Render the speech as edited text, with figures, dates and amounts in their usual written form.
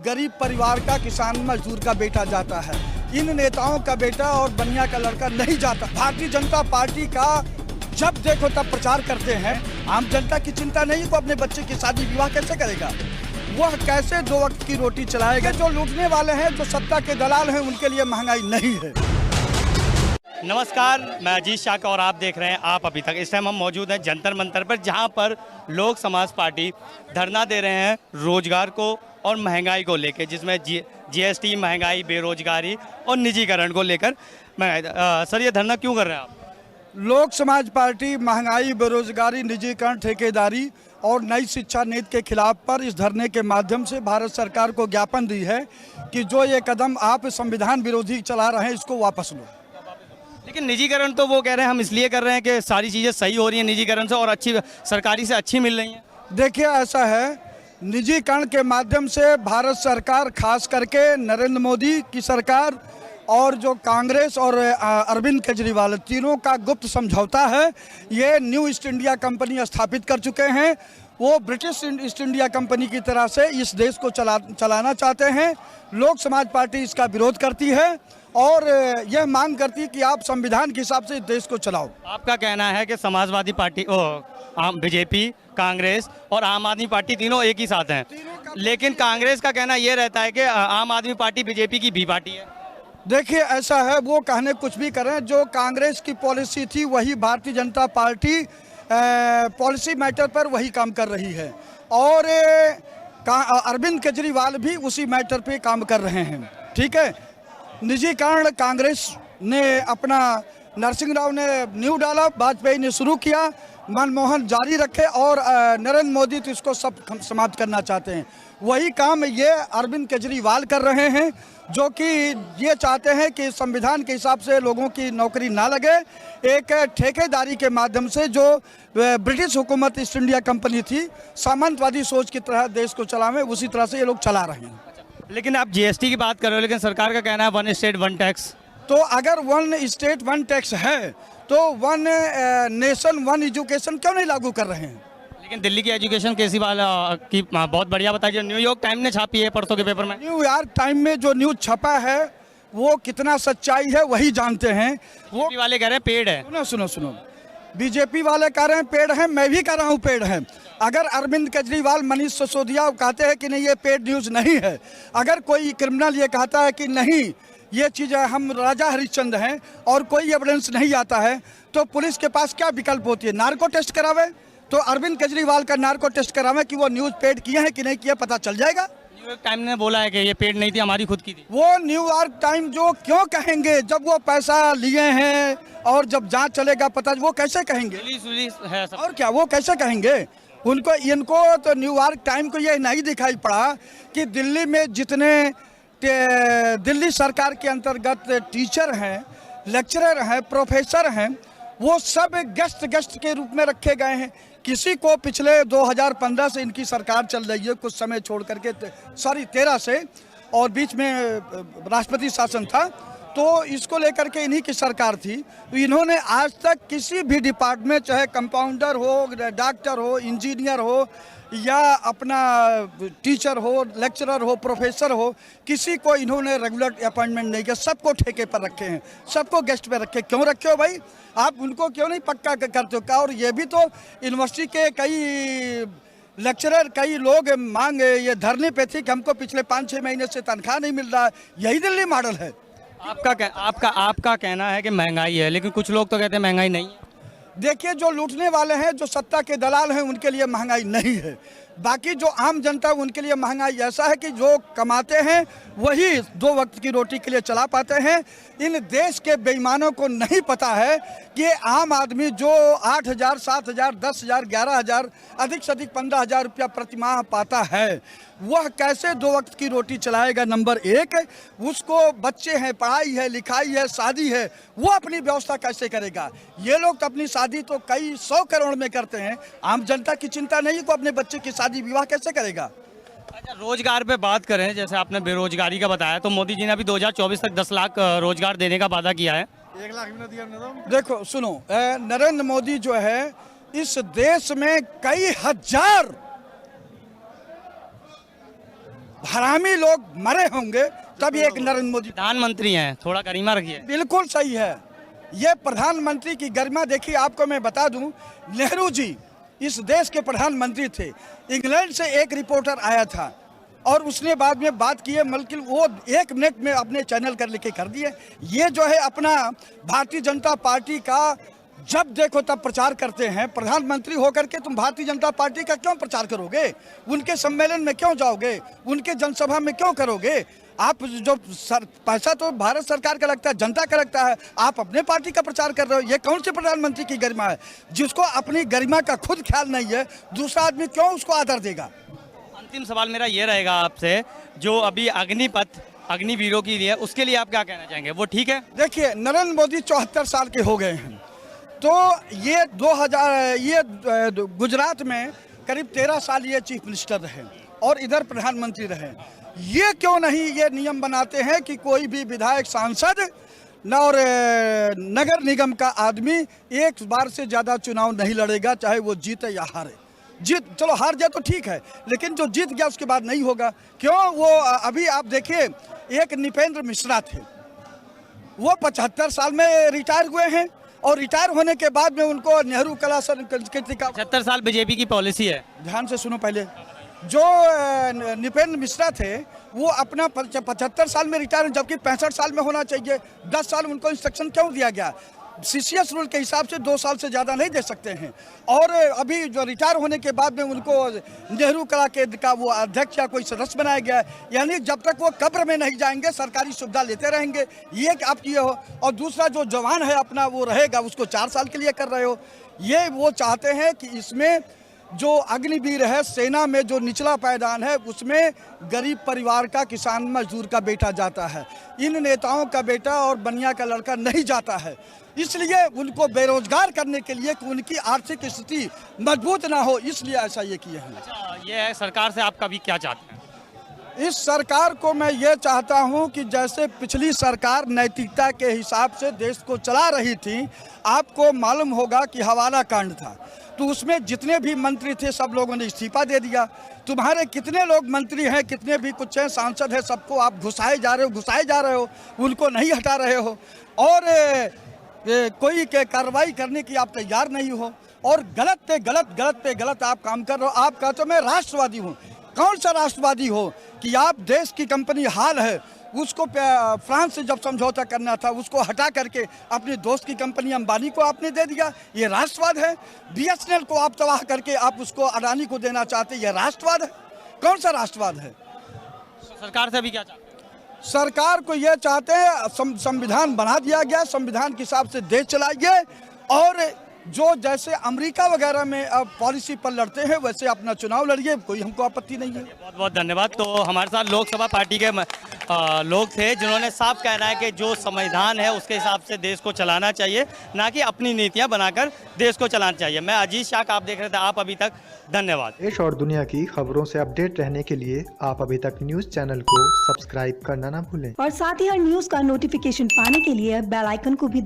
गरीब परिवार का किसान मजदूर का बेटा जाता है। इन नेताओं का बेटा और बनिया का लड़का नहीं जाता। भारतीय जनता पार्टी का जब देखो तब प्रचार करते हैं। आम जनता की चिंता नहीं को अपने बच्चे की शादी विवाह कैसे करेगा, वह कैसे 2 वक्त की रोटी चलाएगा। जो लूटने वाले हैं, जो सत्ता के दलाल हैं, उनके लिए महंगाई नहीं है। नमस्कार, मैं अजीत शाह और आप देख रहे हैं आप अभी तक। इस टाइम हम मौजूद हैं जंतर मंतर पर, जहां पर लोक समाज पार्टी धरना दे रहे हैं रोजगार को और महंगाई को लेकर, जिसमें जीएसटी, महंगाई, बेरोजगारी और निजीकरण को लेकर। सर, ये धरना क्यों कर रहे हैं आप? लोक समाज पार्टी महंगाई, बेरोजगारी, निजीकरण, ठेकेदारी और नई शिक्षा नीति के खिलाफ पर इस धरने के माध्यम से भारत सरकार को ज्ञापन दी है कि जो ये कदम आप संविधान विरोधी चला रहे हैं, इसको वापस लो। लेकिन निजीकरण तो वो कह रहे हैं हम इसलिए कर रहे हैं कि सारी चीज़ें सही हो रही हैं निजीकरण से और अच्छी सरकारी से अच्छी मिल रही हैं। देखिए, ऐसा है, निजीकरण के माध्यम से भारत सरकार, खास करके नरेंद्र मोदी की सरकार और जो कांग्रेस और अरविंद केजरीवाल, तीनों का गुप्त समझौता है। ये न्यू ईस्ट इंडिया कंपनी स्थापित कर चुके हैं। वो ब्रिटिश ईस्ट इंडिया कंपनी की तरह से इस देश को चलाना चाहते हैं। लोक समाज पार्टी इसका विरोध करती है और यह मांग करती है कि आप संविधान के हिसाब से इस देश को चलाओ। आपका कहना है कि समाजवादी पार्टी, बीजेपी, कांग्रेस और आम आदमी पार्टी तीनों एक ही साथ हैं, लेकिन कांग्रेस का कहना यह रहता है कि आम आदमी पार्टी बीजेपी की भी पार्टी है। देखिए, ऐसा है, वो कहने कुछ भी करें, जो कांग्रेस की पॉलिसी थी वही Bharatiya Janata party policy matter पर वही काम कर रही है और अरविंद केजरीवाल भी उसी मैटर पे काम कर रहे हैं। ठीक है, निजीकरण कांग्रेस ने अपना, नरसिंह राव ने नींव डाला, वाजपेयी ने शुरू किया, मनमोहन जारी रखे और नरेंद्र मोदी तो इसको सब समाप्त करना चाहते हैं। वही काम ये अरविंद केजरीवाल कर रहे हैं, जो कि ये चाहते हैं कि संविधान के हिसाब से लोगों की नौकरी ना लगे। एक ठेकेदारी के माध्यम से जो ब्रिटिश हुकूमत ईस्ट इंडिया कंपनी थी, सामंतवादी सोच की तरह देश को चलावे, उसी तरह से ये लोग चला रहे हैं। लेकिन आप जीएसटी की बात कर रहे हो, लेकिन सरकार का कहना है 1 स्टेट 1 टैक्स। तो अगर 1 स्टेट 1 टैक्स है तो 1 नेशन 1 एजुकेशन क्यों नहीं लागू कर रहे हैं? लेकिन दिल्ली की एजुकेशन केजरीवाल की बहुत बढ़िया बताई, जो न्यूयॉर्क टाइम ने छापी है परसों के पेपर में। न्यूयॉर्क टाइम में जो न्यूज छपा है वो कितना सच्चाई है वही जानते हैं। वो वाले कह रहे हैं पेड़ है। सुनो, बीजेपी वाले कह रहे हैं पेड़ है, मैं भी कह रहा हूँ पेड़ है। अगर अरविंद केजरीवाल, मनीष सिसोदिया कहते हैं कि नहीं ये पेड न्यूज़ नहीं है, अगर कोई क्रिमिनल ये कहता है कि नहीं ये चीज़ हम राजा हरिश्चंद्र हैं और कोई एविडेंस नहीं आता है, तो पुलिस के पास क्या विकल्प होती है? नार्को टेस्ट करावे। तो अरविंद केजरीवाल का नार्को टेस्ट करावे कि वो न्यूज़ पेड किए हैं कि नहीं किया, पता चल जाएगा। न्यूयॉर्क टाइम ने बोला है कि ये पेड नहीं थी, हमारी खुद की थी। वो न्यूयॉर्क टाइम जो क्यों कहेंगे जब वो पैसा लिए हैं और जब जांच चलेगा पता, वो कैसे कहेंगे? है और क्या वो कैसे कहेंगे? इनको तो न्यूयॉर्क टाइम को ये नहीं दिखाई पड़ा कि दिल्ली में जितने दिल्ली सरकार के अंतर्गत टीचर हैं, लेक्चरर हैं, प्रोफेसर हैं, वो सब गेस्ट के रूप में रखे गए हैं। किसी को पिछले 2015 से इनकी सरकार चल रही है, कुछ समय छोड़ करके 13 से, और बीच में राष्ट्रपति शासन था, तो इसको लेकर के इन्हीं की सरकार थी। तो इन्होंने आज तक किसी भी डिपार्टमेंट, चाहे कंपाउंडर हो, डॉक्टर हो, इंजीनियर हो या अपना टीचर हो, लेक्चरर हो, प्रोफेसर हो, किसी को इन्होंने रेगुलर अपॉइंटमेंट नहीं किया। सबको ठेके पर रखे हैं, सबको गेस्ट पे रखे। क्यों रखे हो भाई? आप उनको क्यों नहीं पक्का करते हो? और ये भी तो यूनिवर्सिटी के कई लेक्चरर, कई लोग मांगे ये धरने पे थे कि हमको पिछले 5-6 महीने से तनख्वाह नहीं मिल रहा है। यही दिल्ली मॉडल है। आपका कहना है कि महंगाई है, लेकिन कुछ लोग तो कहते हैं महंगाई नहीं है। देखिए, जो लूटने वाले हैं, जो सत्ता के दलाल हैं, उनके लिए महंगाई नहीं है। बाकी जो आम जनता है उनके लिए महंगाई ऐसा है कि जो कमाते हैं वही 2 वक्त की रोटी के लिए चला पाते हैं। इन देश के बेईमानों को नहीं पता है कि आम आदमी जो 8,000, 7,000, 10,000, 11,000, अधिक से अधिक 15,000 रुपया प्रतिमाह पाता है, वह कैसे 2 वक्त की रोटी चलाएगा? नंबर 1, उसको बच्चे हैं, पढ़ाई है, लिखाई है, शादी है, वो अपनी व्यवस्था कैसे करेगा? ये लोग तो अपनी शादी तो कई 100 करोड़ में करते हैं। आम जनता की चिंता नहीं को अपने बच्चे की शादी विवाह कैसे करेगा? अच्छा, रोजगार पे बात करें, जैसे आपने बेरोजगारी का बताया, तो मोदी जी ने अभी 2024 तक 10 लाख रोजगार देने का वादा किया है। 1 लाख भी ना दिया। देखो सुनो, नरेंद्र मोदी जो है इस देश में कई हजार हरामी लोग मरे होंगे तब ये एक नरेंद्र मोदी। प्रधानमंत्री हैं, थोड़ा गरिमा रखिए। बिल्कुल सही है, ये प्रधानमंत्री की गरिमा। देखिए आपको मैं बता दूं, नेहरू जी इस देश के प्रधानमंत्री थे। इंग्लैंड से एक रिपोर्टर आया था और उसने बाद में बात की है, बल्कि वो 1 मिनट में अपने चैनल कर लेके कर दिए। ये जो है अपना भारतीय जनता पार्टी का जब देखो तब प्रचार करते हैं। प्रधानमंत्री होकर के तुम भारतीय जनता पार्टी का क्यों प्रचार करोगे? उनके सम्मेलन में क्यों जाओगे? उनके जनसभा में क्यों करोगे? आप जो पैसा तो भारत सरकार का लगता है, जनता का लगता है, आप अपने पार्टी का प्रचार कर रहे हो। ये कौन से प्रधानमंत्री की गरिमा है? जिसको अपनी गरिमा का खुद ख्याल नहीं है, दूसरा आदमी क्यों उसको आदर देगा? अंतिम सवाल मेरा ये रहेगा आपसे, जो अभी अग्निपथ अग्निवीरों की है उसके लिए आप क्या कहना चाहेंगे, वो ठीक है? देखिए नरेंद्र मोदी 74 साल के हो गए हैं, तो ये 2000 गुजरात में करीब 13 साल ये चीफ मिनिस्टर रहे और इधर प्रधानमंत्री रहे। ये क्यों नहीं ये नियम बनाते हैं कि कोई भी विधायक, सांसद न और नगर निगम का आदमी एक बार से ज़्यादा चुनाव नहीं लड़ेगा, चाहे वो जीते या हारे। चलो हार जाए तो ठीक है, लेकिन जो जीत गया उसके बाद नहीं होगा। क्यों? वो अभी आप देखिए, एक नृपेंद्र मिश्रा थे, वो 75 साल में रिटायर हुए हैं और रिटायर होने के बाद में उनको नेहरू कला संस्कृति का 75 साल बीजेपी की पॉलिसी है। ध्यान से सुनो पहले, जो नृपेंद्र मिश्रा थे वो अपना 75 साल में रिटायर, जबकि 65 साल में होना चाहिए। 10 साल उनको इंस्ट्रक्शन क्यों दिया गया? सीसीएस रूल के हिसाब से 2 साल से ज़्यादा नहीं दे सकते हैं। और अभी जो रिटायर होने के बाद में उनको नेहरू कला केंद्र का वो अध्यक्ष या कोई सदस्य बनाया गया है। यानी जब तक वो कब्र में नहीं जाएंगे सरकारी सुविधा लेते रहेंगे, ये कि आप किए हो। और दूसरा जो जवान है अपना वो रहेगा, उसको 4 साल के लिए कर रहे हो। ये वो चाहते हैं कि इसमें जो अग्निवीर है, सेना में जो निचला पायदान है, उसमें गरीब परिवार का, किसान मजदूर का बेटा जाता है। इन नेताओं का बेटा और बनिया का लड़का नहीं जाता है। इसलिए उनको बेरोजगार करने के लिए कि उनकी आर्थिक स्थिति मजबूत ना हो, इसलिए ऐसा ये किए हैं। अच्छा, ये है सरकार से आप कभी क्या चाहते हैं? इस सरकार को मैं ये चाहता हूं कि जैसे पिछली सरकार नैतिकता के हिसाब से देश को चला रही थी, आपको मालूम होगा कि हवाला कांड था, तो उसमें जितने भी मंत्री थे सब लोगों ने इस्तीफा दे दिया। तुम्हारे कितने लोग मंत्री हैं, कितने भी कुछ हैं, सांसद हैं, सबको आप घुसाए जा रहे हो, उनको नहीं हटा रहे हो। और कोई के कार्रवाई करने की आप तैयार नहीं हो और गलत पे गलत आप काम कर रहे हो। आप कहते हो मैं राष्ट्रवादी हूँ। कौन सा राष्ट्रवादी हो कि आप देश की कंपनी हाल है उसको फ्रांस से जब समझौता करना था उसको हटा करके अपने दोस्त की कंपनी अंबानी को आपने दे दिया, ये राष्ट्रवाद है। बीएसएनएल को आप तबाह करके आप उसको अडानी को देना चाहते, ये राष्ट्रवाद है? कौन सा राष्ट्रवाद है? सरकार से भी क्या चाहते हैं? सरकार को ये चाहते हैं, संविधान बना दिया गया, संविधान के हिसाब से देश चलाइए और जो जैसे अमेरिका वगैरह में अब पॉलिसी पर लड़ते हैं वैसे अपना चुनाव लड़िए, कोई हमको आपत्ति नहीं है। बहुत बहुत धन्यवाद। तो हमारे साथ लोकसभा पार्टी के लोग थे जिन्होंने साफ कहना है कि जो संविधान है उसके हिसाब से देश को चलाना चाहिए, ना कि अपनी नीतियां बनाकर देश को चलाना चाहिए। मैं अजीत शाह, आप देख रहे थे आप अभी तक। धन्यवाद। देश और दुनिया की खबरों से अपडेट रहने के लिए आप अभी तक न्यूज चैनल को सब्सक्राइब करना ना भूलें और साथ ही हर न्यूज का नोटिफिकेशन पाने के लिए बेल आइकन को भी